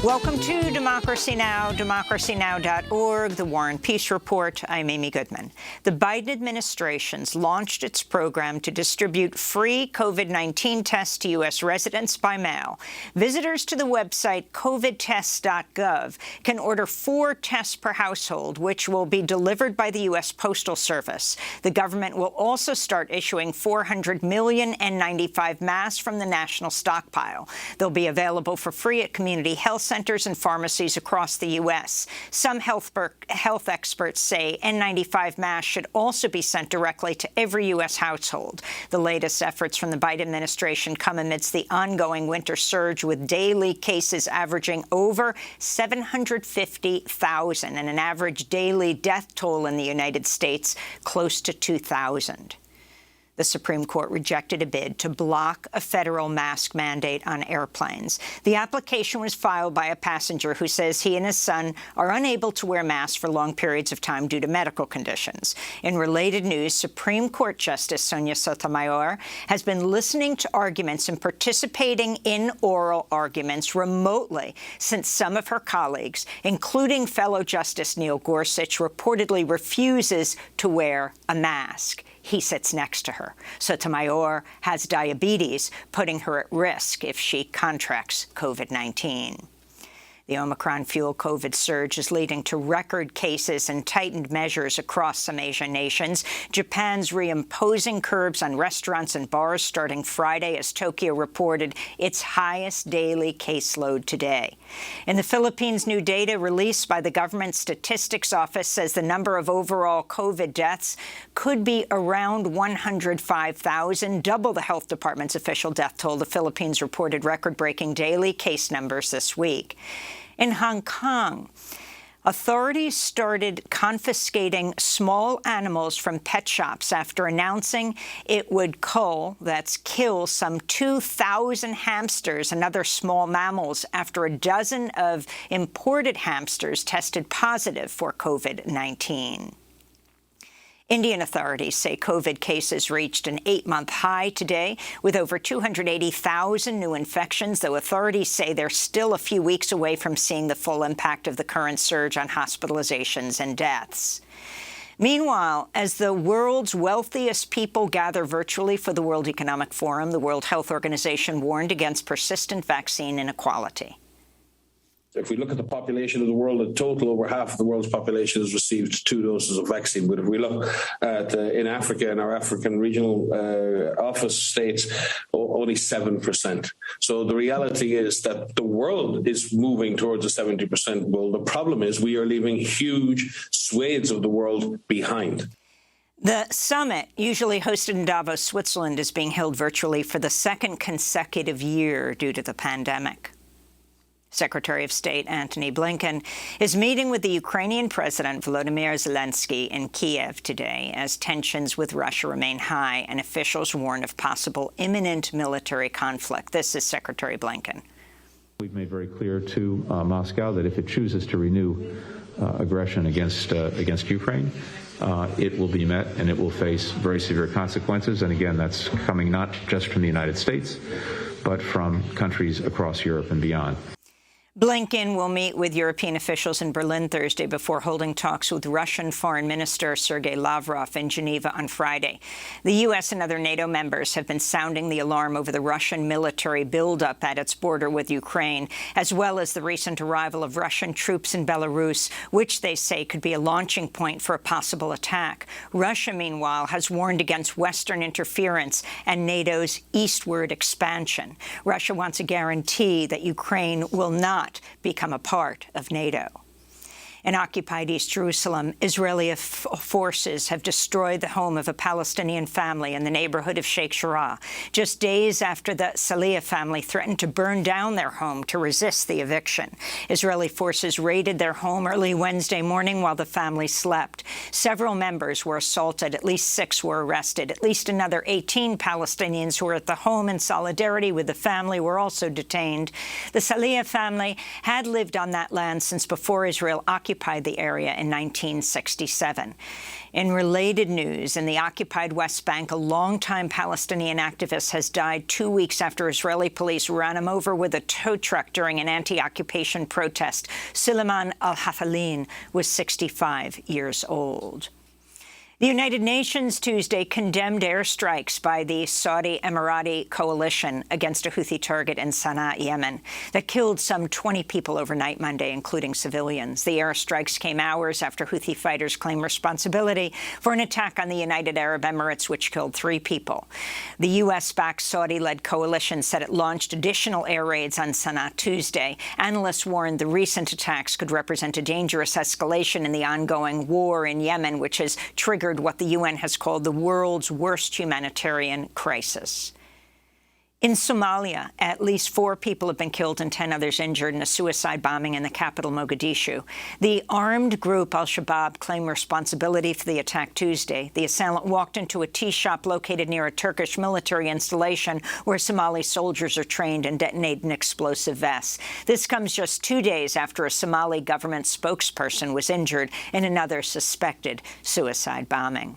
Welcome to Democracy Now!, democracynow.org, the War and Peace Report. I'm Amy Goodman. The Biden administration's launched its program to distribute free COVID-19 tests to U.S. residents by mail. Visitors to the website covidtests.gov can order 4 tests per household, which will be delivered by the U.S. Postal Service. The government will also start issuing 400 million N95 masks from the national stockpile. They'll be available for free at community health centers and pharmacies across the U.S. Some health experts say N95 masks should also be sent directly to every U.S. household. The latest efforts from the Biden administration come amidst the ongoing winter surge, with daily cases averaging over 750,000 and an average daily death toll in the United States close to 2,000. The Supreme Court rejected a bid to block a federal mask mandate on airplanes. The application was filed by a passenger who says he and his son are unable to wear masks for long periods of time due to medical conditions. In related news, Supreme Court Justice Sonia Sotomayor has been listening to arguments and participating in oral arguments remotely since some of her colleagues, including fellow Justice Neil Gorsuch, reportedly refuses to wear a mask. He sits next to her. Sotomayor has diabetes, putting her at risk if she contracts COVID-19. The Omicron-fueled COVID surge is leading to record cases and tightened measures across some Asian nations. Japan's reimposing curbs on restaurants and bars starting Friday as Tokyo reported its highest daily caseload today. In the Philippines, new data released by the government statistics office says the number of overall COVID deaths could be around 105,000, double the health department's official death toll. The Philippines reported record-breaking daily case numbers this week. In Hong Kong, authorities started confiscating small animals from pet shops after announcing it would kill some 2,000 hamsters and other small mammals after a dozen of imported hamsters tested positive for COVID-19. Indian authorities say COVID cases reached an 8-month high today, with over 280,000 new infections, though authorities say they're still a few weeks away from seeing the full impact of the current surge on hospitalizations and deaths. Meanwhile, as the world's wealthiest people gather virtually for the World Economic Forum, the World Health Organization warned against persistent vaccine inequality. If we look at the population of the world, in total, over half of the world's population has received 2 doses of vaccine. But if we look at in Africa, in our African regional office states, only 7%. So the reality is that the world is moving towards a 70% goal. The problem is we are leaving huge swathes of the world behind. The summit, usually hosted in Davos, Switzerland, is being held virtually for the 2nd consecutive year due to the pandemic. Secretary of State Antony Blinken is meeting with the Ukrainian President Volodymyr Zelensky in Kiev today as tensions with Russia remain high and officials warn of possible imminent military conflict. This is Secretary Blinken. We've made very clear to Moscow that if it chooses to renew aggression against Ukraine, it will be met and it will face very severe consequences. And again, that's coming not just from the United States, but from countries across Europe and beyond. Blinken will meet with European officials in Berlin Thursday before holding talks with Russian Foreign Minister Sergei Lavrov in Geneva on Friday. The U.S. and other NATO members have been sounding the alarm over the Russian military buildup at its border with Ukraine, as well as the recent arrival of Russian troops in Belarus, which they say could be a launching point for a possible attack. Russia, meanwhile, has warned against Western interference and NATO's eastward expansion. Russia wants a guarantee that Ukraine will not become a part of NATO. In occupied East Jerusalem, Israeli forces have destroyed the home of a Palestinian family in the neighborhood of Sheikh Jarrah, just days after the Salih family threatened to burn down their home to resist the eviction. Israeli forces raided their home early Wednesday morning while the family slept. Several members were assaulted. At least 6 were arrested. At least another 18 Palestinians who were at the home in solidarity with the family were also detained. The Salih family had lived on that land since before Israel occupied occupied the area in 1967. In related news, in the occupied West Bank, a longtime Palestinian activist has died 2 weeks after Israeli police ran him over with a tow truck during an anti-occupation protest. Suleiman al-Hafalin was 65 years old. The United Nations Tuesday condemned airstrikes by the Saudi-Emirati coalition against a Houthi target in Sana'a, Yemen, that killed some 20 people overnight Monday, including civilians. The airstrikes came hours after Houthi fighters claimed responsibility for an attack on the United Arab Emirates, which killed 3 people. The U.S.-backed Saudi-led coalition said it launched additional air raids on Sana'a Tuesday. Analysts warned the recent attacks could represent a dangerous escalation in the ongoing war in Yemen, which has triggered what the UN has called the world's worst humanitarian crisis. In Somalia, at least 4 people have been killed and 10 others injured in a suicide bombing in the capital, Mogadishu. The armed group al-Shabaab claimed responsibility for the attack Tuesday. The assailant walked into a tea shop located near a Turkish military installation where Somali soldiers are trained and detonated an explosive vest. This comes just 2 days after a Somali government spokesperson was injured in another suspected suicide bombing.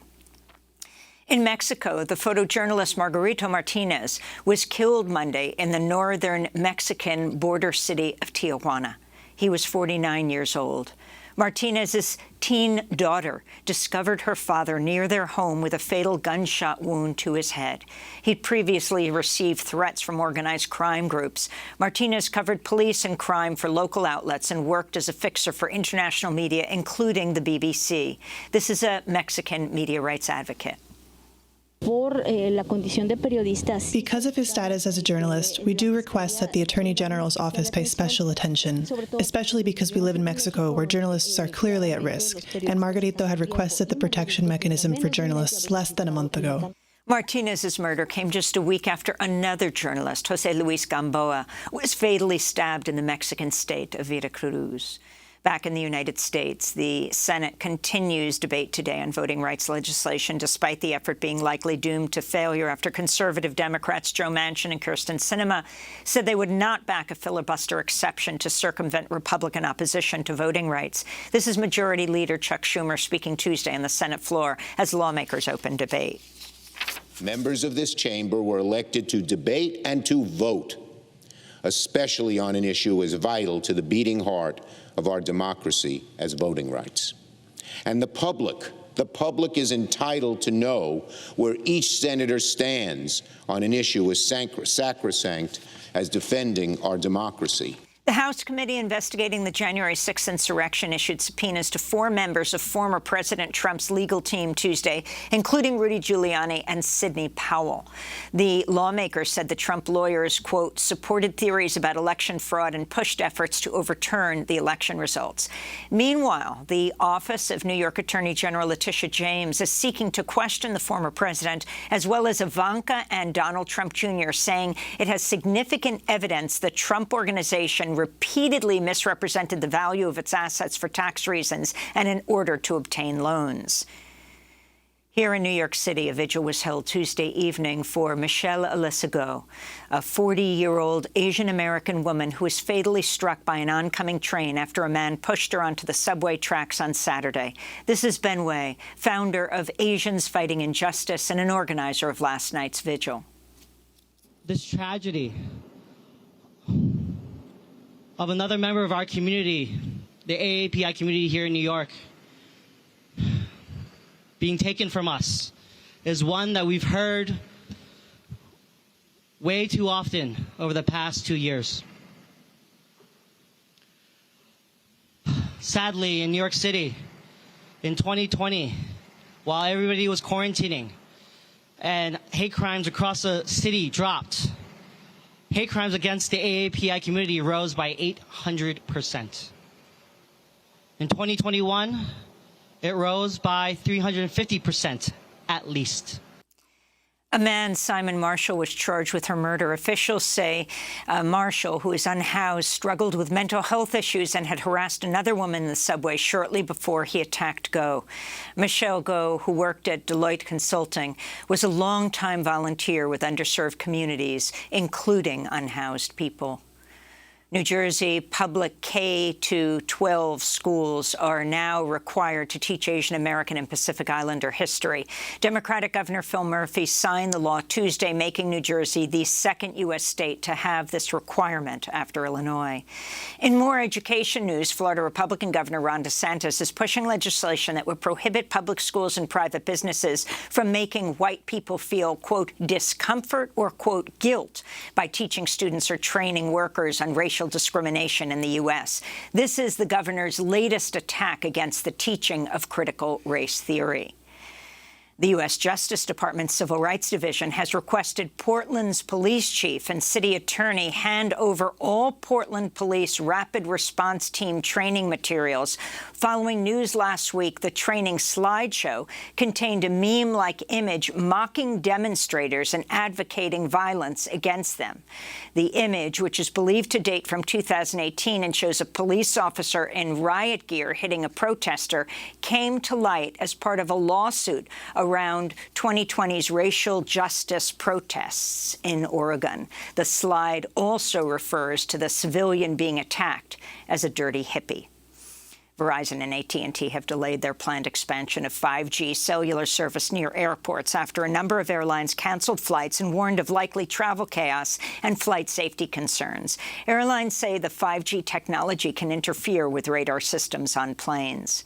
In Mexico, the photojournalist Margarito Martinez was killed Monday in the northern Mexican border city of Tijuana. He was 49 years old. Martinez's teen daughter discovered her father near their home with a fatal gunshot wound to his head. He'd previously received threats from organized crime groups. Martinez covered police and crime for local outlets and worked as a fixer for international media, including the BBC. This is a Mexican media rights advocate. Because of his status as a journalist, we do request that the Attorney General's office pay special attention, especially because we live in Mexico where journalists are clearly at risk, and Margarito had requested the protection mechanism for journalists less than a month ago. Martinez's murder came just a week after another journalist, José Luis Gamboa, was fatally stabbed in the Mexican state of Veracruz. Back in the United States, the Senate continues debate today on voting rights legislation, despite the effort being likely doomed to failure after conservative Democrats Joe Manchin and Kyrsten Sinema said they would not back a filibuster exception to circumvent Republican opposition to voting rights. This is Majority Leader Chuck Schumer speaking Tuesday on the Senate floor as lawmakers open debate. Members of this chamber were elected to debate and to vote, especially on an issue as vital to the beating heart of our democracy as voting rights. And the public is entitled to know where each senator stands on an issue as sacrosanct as defending our democracy. The House committee investigating the January 6th insurrection issued subpoenas to 4 members of former President Trump's legal team Tuesday, including Rudy Giuliani and Sidney Powell. The lawmakers said the Trump lawyers, quote, supported theories about election fraud and pushed efforts to overturn the election results. Meanwhile, the office of New York Attorney General Letitia James is seeking to question the former president, as well as Ivanka and Donald Trump Jr., saying it has significant evidence the Trump Organization repeatedly misrepresented the value of its assets for tax reasons and in order to obtain loans. Here in New York City, a vigil was held Tuesday evening for Michelle Alessago, a 40-year-old Asian-American woman who was fatally struck by an oncoming train after a man pushed her onto the subway tracks on Saturday. This is Ben Wei, founder of Asians Fighting Injustice and an organizer of last night's vigil. This tragedy of another member of our community, the AAPI community here in New York, being taken from us, is one that we've heard way too often over the past 2 years. Sadly, in New York City, in 2020, while everybody was quarantining and hate crimes across the city dropped, hate crimes against the AAPI community rose by 800%. In 2021, it rose by 350% at least. A man, Simon Marshall, was charged with her murder. Officials say Marshall, who is unhoused, struggled with mental health issues and had harassed another woman in the subway shortly before he attacked Go. Michelle Go, who worked at Deloitte Consulting, was a longtime volunteer with underserved communities, including unhoused people. New Jersey public K-12 schools are now required to teach Asian American and Pacific Islander history. Democratic Governor Phil Murphy signed the law Tuesday, making New Jersey the second U.S. state to have this requirement after Illinois. In more education news, Florida Republican Governor Ron DeSantis is pushing legislation that would prohibit public schools and private businesses from making white people feel, quote, discomfort or, quote, guilt by teaching students or training workers on racial discrimination in the U.S. This is the governor's latest attack against the teaching of critical race theory. The U.S. Justice Department's Civil Rights Division has requested Portland's police chief and city attorney hand over all Portland Police Rapid Response Team training materials following news last week the training slideshow contained a meme-like image mocking demonstrators and advocating violence against them. The image, which is believed to date from 2018 and shows a police officer in riot gear hitting a protester, came to light as part of a lawsuit around 2020's racial justice protests in Oregon. The slide also refers to the civilian being attacked as a dirty hippie. Verizon and AT&T have delayed their planned expansion of 5G cellular service near airports after a number of airlines canceled flights and warned of likely travel chaos and flight safety concerns. Airlines say the 5G technology can interfere with radar systems on planes.